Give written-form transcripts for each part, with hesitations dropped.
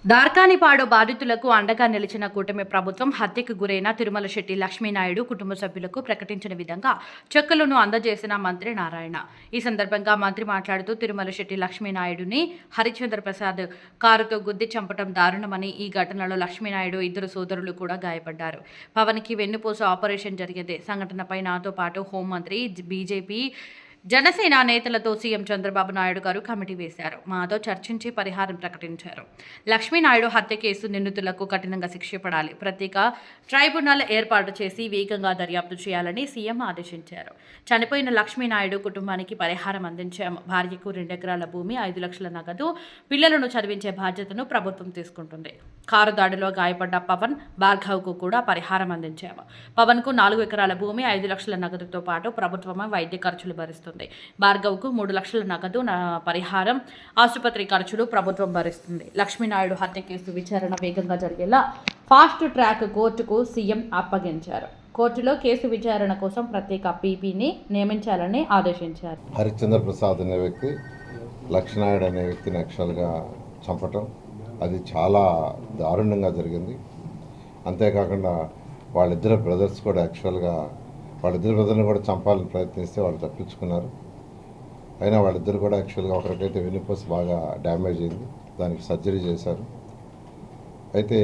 దార్కానిపాడు బాధితులకు అండగా నిలిచిన కూటమి ప్రభుత్వం హత్యకు గురైన తిరుమల శెట్టి లక్ష్మీనాయుడు కుటుంబ సభ్యులకు ప్రకటించిన విధంగా చెక్కులను అందజేసిన మంత్రి నారాయణ. ఈ సందర్భంగా మంత్రి మాట్లాడుతూ తిరుమల శెట్టి లక్ష్మీనాయుడుని హరిశ్చంద్ర ప్రసాద్ కారుతో గుద్ది చంపడం దారుణమని, ఈ ఘటనలో లక్ష్మీనాయుడు ఇద్దరు సోదరులు కూడా గాయపడ్డారు. పవన్కి వెన్నుపూస ఆపరేషన్ జరిగింది. సంఘటనపై నాతో పాటు హోంమంత్రి, బీజేపీ, జనసేన నేతలతో సీఎం చంద్రబాబు నాయుడు గారు కమిటీ వేశారు. మాతో చర్చించి పరిహారం ప్రకటించారు. లక్ష్మీనాయుడు హత్య కేసు నిందితులకు కఠినంగా శిక్ష పడాలి. ప్రత్యేక ట్రైబ్యునల్ ఏర్పాటు చేసి వేగంగా దర్యాప్తు చేయాలని సీఎం ఆదేశించారు. చనిపోయిన లక్ష్మీనాయుడు కుటుంబానికి పరిహారం అందించాము. భార్యకు 2 ఎకరాల భూమి, 5 లక్షల నగదు, పిల్లలను చదివించే బాధ్యతను ప్రభుత్వం తీసుకుంటుంది. కారు దాడిలో గాయపడ్డ పవన్, భార్గవ్కు కూడా పరిహారం అందించాము. పవన్కు 4 ఎకరాల భూమి, 5 లక్షల నగదుతో పాటు ప్రభుత్వమే వైద్య ఖర్చులు భరిస్తుంది. భార్గవ్కు 3 లక్షల నగదు పరిహారం, ఆసుపత్రి ఖర్చులు ప్రభుత్వం భరిస్తుంది. లక్ష్మీనాయుడు హత్య కేసు విచారణ వేగంగా జరిగేలా ఫాస్ట్ ట్రాక్ కోర్టుకు సీఎం అప్పగించారు. కోర్టులో కేసు విచారణ కోసం ప్రత్యేక పీపీని నియమించాలని ఆదేశించారు. హరిశ్చంద్ర ప్రసాద్ అనే వ్యక్తి లక్ష్మీనాయుడు అనే వ్యక్తిని యాక్చువల్గా చంపటం అది చాలా దారుణంగా జరిగింది. అంతేకాకుండా వాళ్ళిద్దరు బ్రదర్స్ కూడా యాక్చువల్గా వాళ్ళిద్దరు బ్రదర్ని కూడా చంపాలని ప్రయత్నిస్తే వాళ్ళు తప్పించుకున్నారు. అయినా వాళ్ళిద్దరు కూడా యాక్చువల్గా ఒకరికైతే వెన్నుపూస బాగా డ్యామేజ్ అయింది, దానికి సర్జరీ చేశారు. అయితే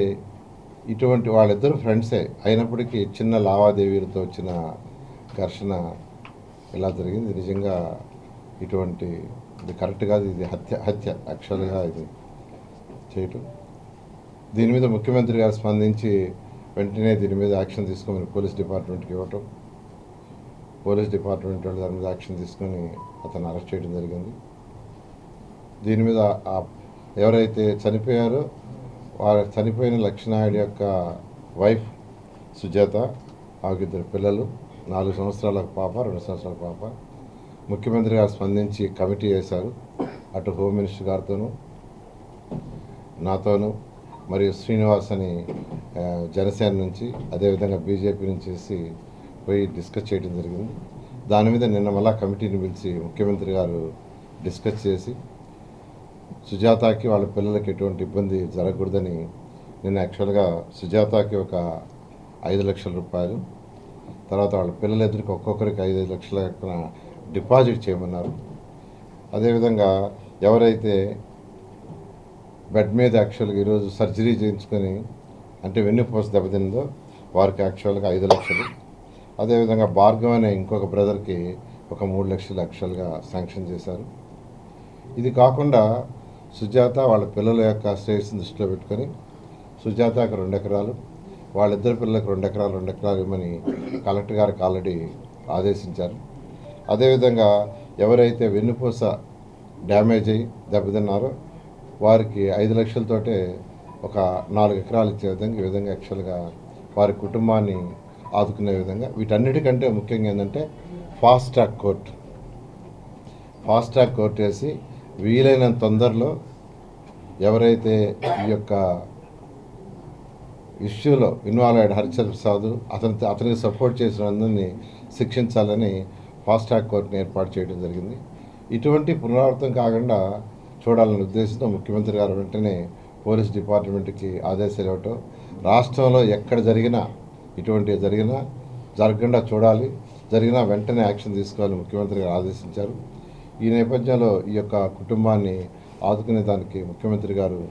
ఇటువంటి వాళ్ళిద్దరు ఫ్రెండ్సే అయినప్పటికీ చిన్న లావాదేవీలతో వచ్చిన ఘర్షణ ఇలా జరిగింది. నిజంగా ఇటువంటి ఇది కరెక్ట్ కాదు. ఇది హత్య యాక్చువల్గా ఇది చేయటం. దీని మీద ముఖ్యమంత్రి గారు స్పందించి వెంటనే దీని మీద యాక్షన్ తీసుకోమని పోలీస్ డిపార్ట్మెంట్కి ఇవ్వటం, పోలీస్ డిపార్ట్మెంట్ వాళ్ళు దాని మీద యాక్షన్ తీసుకొని అతను అరెస్ట్ చేయడం జరిగింది. దీని మీద ఎవరైతే చనిపోయారో వారు చనిపోయిన లక్ష్మీనాయుడు యొక్క వైఫ్ సుజాత, ఆవిద్దరు పిల్లలు, 4 సంవత్సరాల పాప, 2 సంవత్సరాల పాప. ముఖ్యమంత్రి గారు స్పందించి కమిటీ వేశారు. అటు హోమ్ మినిస్టర్ గారితోనూ, నాతోనూ, మరియు శ్రీనివాస్ అని జనసేన నుంచి, అదేవిధంగా బీజేపీ నుంచి పోయి డిస్కస్ చేయడం జరిగింది. దాని మీద నిన్న మళ్ళా కమిటీని పిలిచి ముఖ్యమంత్రి గారు డిస్కస్ చేసి సుజాతకి వాళ్ళ పిల్లలకి ఎటువంటి ఇబ్బంది జరగకూడదని నిన్న యాక్చువల్గా సుజాతకి ఒక 5 లక్షల రూపాయలు, తర్వాత వాళ్ళ పిల్లలిద్దరికి ఒక్కొక్కరికి 5 లక్షల డిపాజిట్ చేయమన్నారు. అదేవిధంగా ఎవరైతే బెడ్ మీద యాక్చువల్గా ఈరోజు సర్జరీ చేయించుకొని అంటే వెన్నుపూస దెబ్బతిందో వారికి యాక్చువల్గా 5 లక్షలు, అదేవిధంగా భార్గవ్ అనే ఇంకొక బ్రదర్కి ఒక 3 లక్షలు యాక్చువల్గా శాంక్షన్ చేశారు. ఇది కాకుండా సుజాత వాళ్ళ పిల్లల యొక్క శ్రేయస్సును దృష్టిలో పెట్టుకొని సుజాతకు 2 ఎకరాలు, వాళ్ళిద్దరు పిల్లలకు 2 ఎకరాలు ఇవ్వమని కలెక్టర్ గారికి ఆల్రెడీ ఆదేశించారు. అదేవిధంగా ఎవరైతే వెన్నుపూస డ్యామేజ్ అయ్యి దెబ్బతిన్నారో వారికి 5 లక్షలతోటే ఒక 4 ఎకరాలు ఇచ్చే విధంగా ఈ విధంగా యాక్చువల్గా వారి కుటుంబాన్ని ఆదుకునే విధంగా, వీటన్నిటికంటే ముఖ్యంగా ఏంటంటే ఫాస్ట్ ట్రాక్ కోర్టు వేసి వీలైనంత తొందరలో ఎవరైతే ఈ యొక్క ఇష్యూలో ఇన్వాల్వ్ అయ్యాడు హరిశ్చంద్ర ప్రసాద్, అతనికి సపోర్ట్ చేసిన అందరినీ శిక్షించాలని ఫాస్ట్ ట్రాక్ కోర్టుని ఏర్పాటు చేయడం జరిగింది. ఇటువంటి పునరావృతం కాకుండా చూడాలనే ఉద్దేశంతో ముఖ్యమంత్రి గారు వెంటనే పోలీస్ డిపార్ట్మెంట్కి ఆదేశాలు ఇవ్వటం, రాష్ట్రంలో ఎక్కడ జరిగినా ఇటువంటివి జరగకుండా చూడాలి, జరిగినా వెంటనే యాక్షన్ తీసుకోవాలని ముఖ్యమంత్రి గారు ఆదేశించారు. ఈ నేపథ్యంలో ఈ యొక్క కుటుంబాన్ని ఆదుకునే దానికి ముఖ్యమంత్రి గారు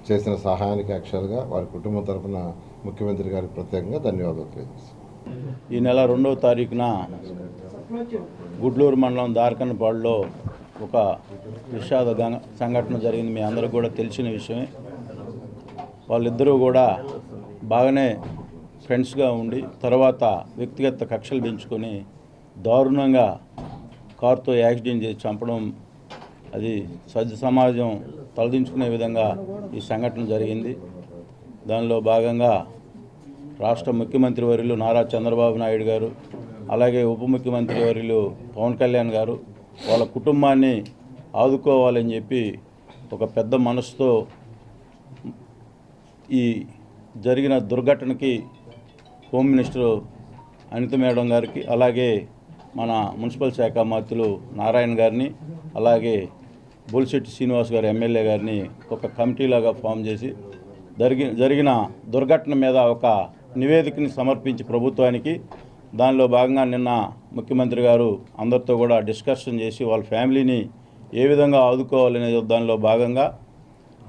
చేసిన సహాయానికి యాక్చువల్గా వారి కుటుంబం తరఫున ముఖ్యమంత్రి గారికి ప్రత్యేకంగా ధన్యవాదాలు తెలియజేస్తాను. ఈ నెల 2వ తారీఖున గుడ్లూరు మండలం దార్కనపాడులో ఒక విషాద సంఘటన జరిగింది. మీ అందరికీ కూడా తెలిసిన విషయమే. వాళ్ళిద్దరూ కూడా బాగానే ఫ్రెండ్స్గా ఉండి తర్వాత వ్యక్తిగత కక్షలు పెంచుకొని దారుణంగా కారుతో యాక్సిడెంట్ చేసి చంపడం, అది సమాజం తలదించుకునే విధంగా ఈ సంఘటన జరిగింది. దానిలో భాగంగా రాష్ట్ర ముఖ్యమంత్రి వర్యులు నారా చంద్రబాబు నాయుడు గారు, అలాగే ఉప ముఖ్యమంత్రి వర్యులు పవన్ కళ్యాణ్ గారు వాళ్ళ కుటుంబాన్ని ఆదుకోవాలని చెప్పి ఒక పెద్ద మనసుతో ఈ జరిగిన దుర్ఘటనకి హోమ్ మినిస్టర్ అనిత మేడం గారికి, అలాగే మన మున్సిపల్ శాఖ మంత్రులు నారాయణ గారిని, అలాగే బొలిశెట్టి శ్రీనివాస్ గారు ఎమ్మెల్యే గారిని ఒక కమిటీలాగా ఫామ్ చేసి జరిగిన దుర్ఘటన మీద ఒక నివేదికని సమర్పించి ప్రభుత్వానికి దానిలో భాగంగా నిన్న ముఖ్యమంత్రి గారు అందరితో కూడా డిస్కషన్ చేసి వాళ్ళ ఫ్యామిలీని ఏ విధంగా ఆదుకోవాలనే దానిలో భాగంగా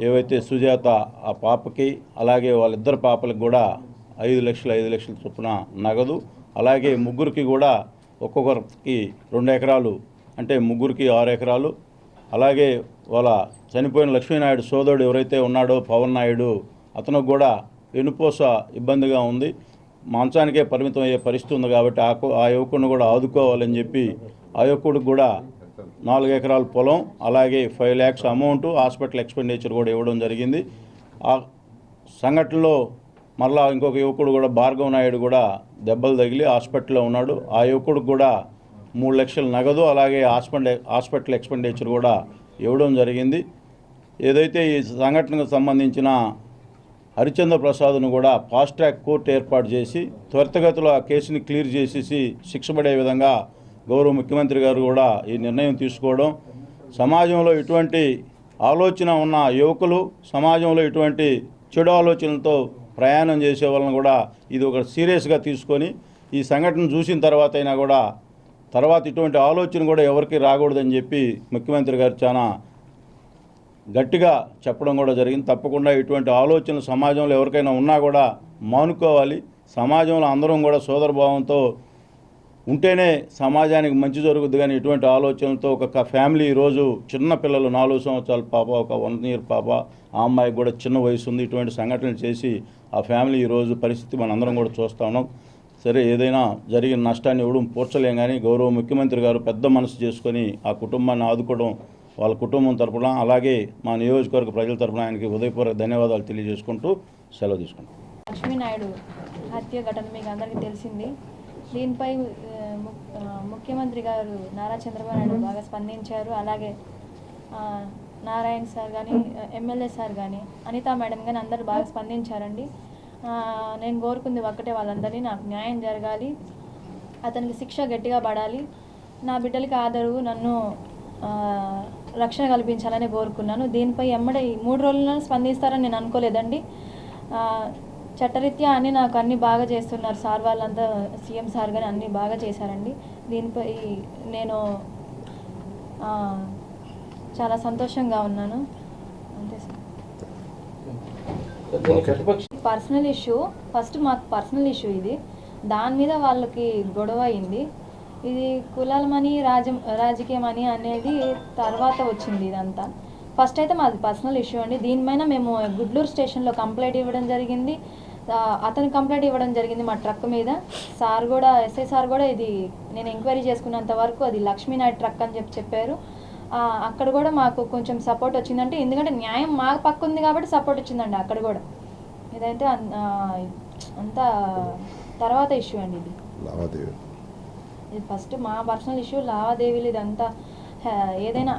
ఏవైతే సుజాత ఆ పాపకి అలాగే వాళ్ళిద్దరు పాపలకు కూడా 5 లక్షల చొప్పున నగదు, అలాగే ముగ్గురికి కూడా ఒక్కొక్కరికి 2 ఎకరాలు, అంటే ముగ్గురికి 6 ఎకరాలు, అలాగే వాళ్ళ చనిపోయిన లక్ష్మీనాయుడు సోదరుడు ఎవరైతే ఉన్నాడో పవన్ నాయుడు, అతనికి కూడా వెనుపూస ఇబ్బందిగా ఉంది, మంచానికే పరిమితం అయ్యే పరిస్థితి ఉంది కాబట్టి ఆ యువకుడిని కూడా ఆదుకోవాలని చెప్పి ఆ యువకుడికి కూడా 4 ఎకరాల పొలం, అలాగే 5 lakhs అమౌంట్, హాస్పిటల్ ఎక్స్పెండిచర్ కూడా ఇవ్వడం జరిగింది. ఆ సంఘటనలో మళ్ళా ఇంకొక యువకుడు కూడా భార్గవ్ నాయుడు కూడా దెబ్బలు తగిలి హాస్పిటల్లో ఉన్నాడు. ఆ యువకుడికి కూడా 3 లక్షల నగదు, అలాగే హాస్పిటల్ ఎక్స్పెండిచర్ కూడా ఇవ్వడం జరిగింది. ఏదైతే ఈ సంఘటనకు సంబంధించిన హరిచంద్ర ప్రసాద్ను కూడా ఫాస్ట్ ట్రాక్ కోర్టు ఏర్పాటు చేసి త్వరితగతిలో ఆ కేసుని క్లియర్ చేసేసి శిక్ష పడే విధంగా గౌరవ ముఖ్యమంత్రి గారు కూడా ఈ నిర్ణయం తీసుకోవడం, సమాజంలో ఇటువంటి ఆలోచన ఉన్న యువకులు, సమాజంలో ఇటువంటి చెడు ఆలోచనలతో ప్రయాణం చేసే వాళ్ళని కూడా ఇది ఒక సీరియస్గా తీసుకొని ఈ సంఘటన చూసిన తర్వాత అయినా కూడా తర్వాత ఇటువంటి ఆలోచన కూడా ఎవరికి రాకూడదని చెప్పి ముఖ్యమంత్రి గారు చాలా గట్టిగా చెప్పడం కూడా జరిగింది. తప్పకుండా ఇటువంటి ఆలోచనలు సమాజంలో ఎవరికైనా ఉన్నా కూడా మానుకోవాలి. సమాజంలో అందరం కూడా సోదరభావంతో ఉంటేనే సమాజానికి మంచి జరుగుద్ది. కానీ ఇటువంటి ఆలోచనలతో ఒక ఫ్యామిలీ ఈరోజు చిన్న పిల్లలు 4 సంవత్సరాల పాప, ఒక 1 year పాప, ఆ అమ్మాయికి కూడా చిన్న వయసు ఉంది, ఇటువంటి సంఘటనలు చేసి ఆ ఫ్యామిలీ ఈరోజు పరిస్థితి మనందరం కూడా చూస్తూ ఉన్నాం. సరే, ఏదైనా జరిగిన నష్టాన్ని ఇవ్వడం పూడ్చలేం, కానీ గౌరవ ముఖ్యమంత్రి గారు పెద్ద మనసు చేసుకొని ఆ కుటుంబాన్ని ఆదుకోవడం, వాళ్ళ కుటుంబం తరపున అలాగే మా నియోజకవర్గ ప్రజల తరపున ఆయనకి హృదయపూర్వక ధన్యవాదాలు తెలియజేసుకుంటూ సెలవు తీసుకుంటాం. లక్ష్మీనాయుడు హత్య ఘటన మీకు అందరికీ తెలిసింది. దీనిపై ముఖ్యమంత్రి గారు నారా చంద్రబాబు నాయుడు బాగా స్పందించారు. అలాగే నారాయణ సార్ కానీ, ఎమ్మెల్యే సార్ కానీ, అనితా మేడం కానీ అందరూ బాగా స్పందించారండి. నేను కోరుకుంది ఒక్కటే, వాళ్ళందరినీ నాకు న్యాయం జరగాలి, అతనికి శిక్ష గట్టిగా పడాలి, నా బిడ్డలకి ఆదరవు, నన్ను రక్షణ కల్పించాలని కోరుకున్నాను. దీనిపై ఎమ్మడే 3 రోజుల్లో స్పందిస్తారని నేను అనుకోలేదండి. చట్టరీత్యా అన్నీ నాకు అన్నీ బాగా చేస్తున్నారు సార్, వాళ్ళంతా సీఎం సార్ కానీ అన్నీ బాగా చేశారండి. దీనిపై నేను చాలా సంతోషంగా ఉన్నాను. అంతే సార్. పర్సనల్ ఇష్యూ, ఫస్ట్ మాకు పర్సనల్ ఇష్యూ ఇది, దాని మీద వాళ్ళకి గొడవ అయింది. ఇది కులాలమని రాజకీయమని అనేది తర్వాత వచ్చింది ఇదంతా. ఫస్ట్ అయితే మాది పర్సనల్ ఇష్యూ అండి. దీనిపైన మేము గుడ్లూరు స్టేషన్లో కంప్లైంట్ ఇవ్వడం జరిగింది. అతను కంప్లైంట్ ఇవ్వడం జరిగింది మా ట్రక్ మీద. సార్ కూడా, ఎస్ఐ సార్ కూడా ఇది నేను ఎంక్వైరీ చేసుకున్నంత వరకు అది లక్ష్మీనాయుడు ట్రక్ అని చెప్పారు. అక్కడ కూడా మాకు కొంచెం సపోర్ట్ వచ్చిందంటే, ఎందుకంటే న్యాయం మా పక్క ఉంది కాబట్టి సపోర్ట్ వచ్చిందండి అక్కడ కూడా. ఇదైతే అంతా తర్వాత ఇష్యూ అండి. ఇది ఫస్ట్ మా పర్సనల్ ఇష్యూ, లావాదేవీలు ఇదంతా ఏదైనా